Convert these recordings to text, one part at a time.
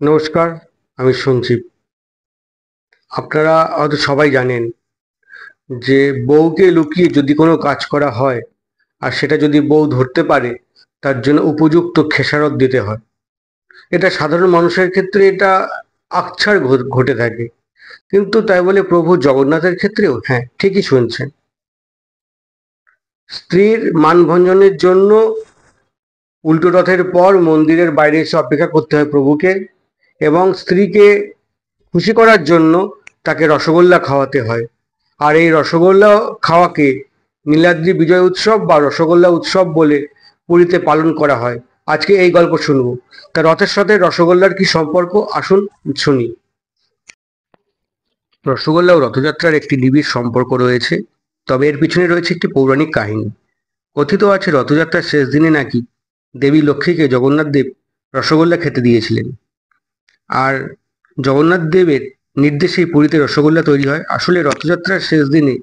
নমস্কার, আমি সঞ্জীব। আপনারা হয়তো সবাই জানেন যে বউকে লুকিয়ে যদি কোনো কাজ করা হয় আর সেটা যদি বউ ধরতে পারে, তার জন্য উপযুক্ত খেসারত দিতে হয়। এটা সাধারণ মানুষের ক্ষেত্রে এটা আকছার ঘটে থাকে, কিন্তু তাই বলে প্রভু জগন্নাথের ক্ষেত্রেও? হ্যাঁ, ঠিকই শুনছেন। স্ত্রীর মানভঞ্জনের জন্য উল্টো রথের পর মন্দিরের বাইরে এসে অপেক্ষা করতে হয় প্রভুকে, এবং স্ত্রীকে খুশি করার জন্য তাকে রসগোল্লা খাওয়াতে হয়। আর এই রসগোল্লা খাওয়াকে নীলাদ্রি বিজয় উৎসব বা রসগোল্লা উৎসব বলে পুরীতে পালন করা হয়। আজকে এই গল্প শুনবো। তা রথের সাথে রসগোল্লার কি সম্পর্ক, আসুন শুনি। রসগোল্লা ও রথযাত্রার একটি নিবিড় সম্পর্ক রয়েছে, তবে এর পিছনে রয়েছে একটি পৌরাণিক কাহিনী। কথিত আছে রথযাত্রার শেষ দিনে নাকি দেবী লক্ষ্মীকে জগন্নাথ দেব রসগোল্লা খেতে দিয়েছিলেন। আর জগন্নাথ দেবের নির্দেশেই পুরীতে রসগোল্লা তৈরি হয়। আসলে রথযাত্রার শেষ দিনে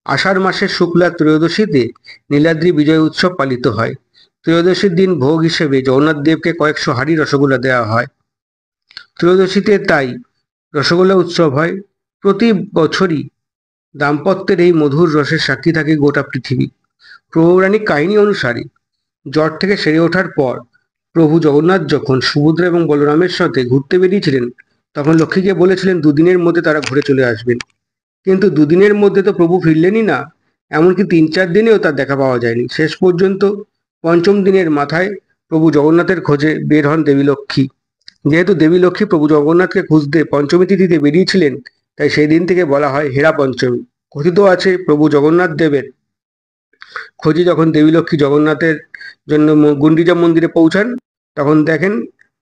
আষাঢ় মাসের শুক্লা ত্রয়োদশীতে নীলাদ্রি বিজয় উৎসব পালিত হয়। ত্রয়োদশীর দিন ভোগ হিসেবে জগন্নাথ দেবকে কয়েকশো হাঁড়ি রসগোল্লা দেওয়া হয়। ত্রয়োদশীতে তাই রসগোল্লা উৎসব হয়। প্রতি বছরই দাম্পত্যের এই মধুর রসের সাক্ষী থাকে গোটা পৃথিবী। পৌরাণিক কাহিনী অনুসারে জ্বর থেকে সেরে ওঠার পর প্রভু জগন্নাথ যখন সুভদ্রা এবং বলরামের সাথে ঘুরতে বেরিয়েছিলেন, তখন লক্ষ্মীকে বলেছিলেন দুদিনের মধ্যে তারা ঘুরে চলে আসবেন। কিন্তু দুদিনের মধ্যে তো প্রভু ফিরলেনই না, এমনকি ৩-৪ দিনেও তার দেখা পাওয়া যায়নি। শেষ পর্যন্ত পঞ্চম দিনের মাথায় প্রভু জগন্নাথের খোঁজে বের হন দেবী লক্ষ্মী। যেহেতু দেবী লক্ষ্মী প্রভু জগন্নাথকে খুঁজতে পঞ্চমী তিথিতে বেরিয়েছিলেন, তাই সেই দিন থেকে বলা হয় হেরা পঞ্চমী। কথিত আছে প্রভু জগন্নাথ দেবের খোঁজে যখন দেবী লক্ষ্মী জগন্নাথের জন্য গুন্ডিচা মন্দিরে পৌঁছান, তখন দেখেন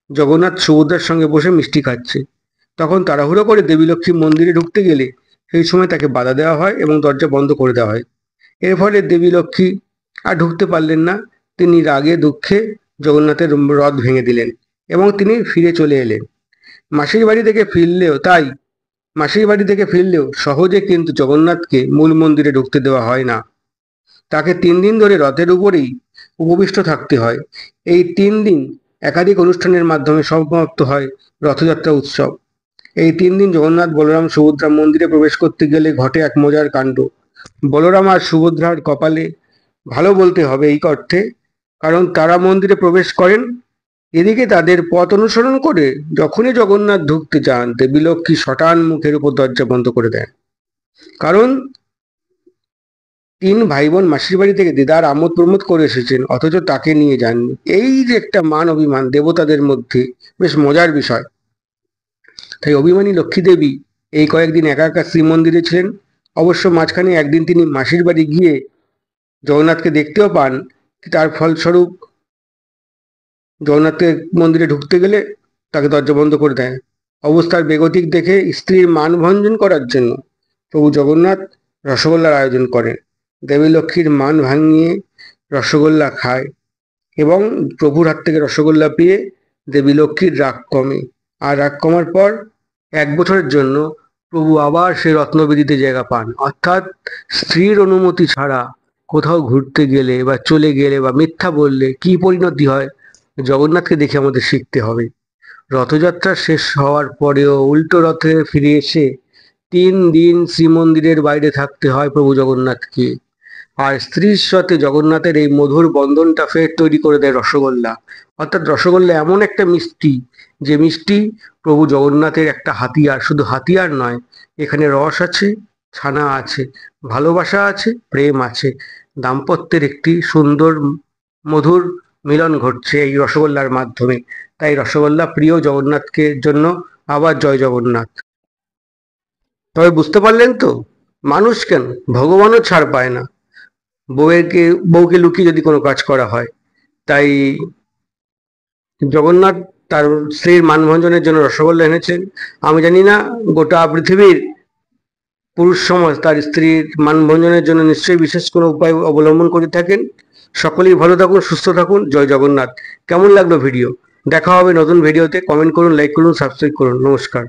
জগন্নাথ সুভদ্রার সঙ্গে বসে মিষ্টি খাচ্ছে। তখন তাড়াহুড়ো করে দেবী লক্ষ্মী মন্দিরে ঢুকতে গেলে সেই সময় তাকে বাধা দেওয়া হয় এবং দরজা বন্ধ করে দেওয়া হয়। এর ফলে দেবী লক্ষ্মী আর ঢুকতে পারলেন না। তিনি রাগে দুঃখে জগন্নাথের রথ ভেঙে দিলেন এবং তিনি ফিরে চলে এলেন। মাসির বাড়ি থেকে ফিরলেও তাই মাসির বাড়ি থেকে ফিরলেও সহজে কিন্তু জগন্নাথকে মূল মন্দিরে ঢুকতে দেওয়া হয় না। তাকে ৩ দিন ধরে রথের উপরেই উপবিষ্ট থাকতে হয়। এই ৩ দিন একাধিক অনুষ্ঠানের মাধ্যমে সমাপ্ত হয় রথযাত্রা উৎসব। এই ৩ দিন জগন্নাথ, বলরাম, সুভদ্রা মন্দিরে প্রবেশ করতে গেলে ঘটে এক মজার কাণ্ড। বলরাম আর সুভদ্রার কপালে ভালো বলতে হবে এই অর্থে, কারণ তারা মন্দিরে প্রবেশ করেন। এদিকে তাদের পথ অনুসরণ করে যখনই জগন্নাথ ঢুকতে চান, দেবী লক্ষ্মী শটান মুখের উপর দরজা বন্ধ করে দেন। কারণ ৩ ভাই বোন মাসির বাড়ি থেকে দিদার আমোদ প্রমোদ করে এসেছেন, অথচ তাকে নিয়ে যাননি। এই যে একটা মান অভিমান দেবতাদের মধ্যে, বেশ মজার বিষয়। তাই অভিমানী লক্ষ্মী দেবী এই কয়েকদিন একা একা শ্রীমন্দিরে ছিলেন। অবশ্য মাঝখানে একদিন তিনি মাসির বাড়ি গিয়ে জগন্নাথকে দেখতেও পান। তার ফলস্বরূপ জগন্নাথকে মন্দিরে ঢুকতে গেলে তাকে দরজা বন্ধ করে দেয়। অবস্থার বেগতিক দেখে স্ত্রীর মানভঞ্জন করার জন্য প্রভু জগন্নাথ রসগোল্লার আয়োজন করেন। দেবী লক্ষ্মীর মান ভাঙিয়ে রসগোল্লা খায় এবং প্রভুর হাত থেকে রসগোল্লা পেয়ে দেবী লক্ষ্মীর রাগ কমে। আর রাগ কমার পর ১ বছরের জন্য প্রভু আবার সে রত্নবেদিতে জায়গা পান। অর্থাৎ স্ত্রীর অনুমতি ছাড়া কোথাও ঘুরতে গেলে বা চলে গেলে বা মিথ্যা বললে কি পরিণতি হয়, জগন্নাথকে দেখে আমাদের শিখতে হবে। রথযাত্রা শেষ হওয়ার পরেও উল্টো রথে ফিরে এসে ৩ দিন শ্রীমন্দিরের বাইরে থাকতে হয় প্রভু জগন্নাথকে। আর স্ত্রীর সাথে জগন্নাথের এই মধুর বন্ধনটা ফের তৈরি করে দেয় রসগোল্লা। অর্থাৎ রসগোল্লা এমন একটা মিষ্টি, যে মিষ্টি প্রভু জগন্নাথের একটা হাতিয়ার। শুধু হাতিয়ার নয়, এখানে রস আছে, ছানা আছে, ভালোবাসা আছে, প্রেম আছে। দাম্পত্যের একটি সুন্দর মধুর মিলন ঘটছে এই রসগোল্লার মাধ্যমে। তাই রসগোল্লা প্রিয় জগন্নাথকে জন্য। আবার জয় জগন্নাথ। তবে বুঝতে পারলেন তো, মানুষ কেন, ভগবানও ছাড় পায় না বউকে লুকিয়ে যদি কোনো কাজ করা হয়। তাই জগন্নাথ তার স্ত্রীর মানভঞ্জনের জন্য রসগোল্লা এনেছেন। আমি জানি না গোটা পৃথিবীর পুরুষ সমাজ তার স্ত্রীর মানভঞ্জনের জন্য নিশ্চয়ই বিশেষ কোনো উপায় অবলম্বন করে থাকেন। সকলেই ভালো থাকুন, সুস্থ থাকুন। জয় জগন্নাথ। কেমন লাগলো ভিডিও? দেখা হবে নতুন ভিডিওতে। কমেন্ট করুন, লাইক করুন, সাবস্ক্রাইব করুন। নমস্কার।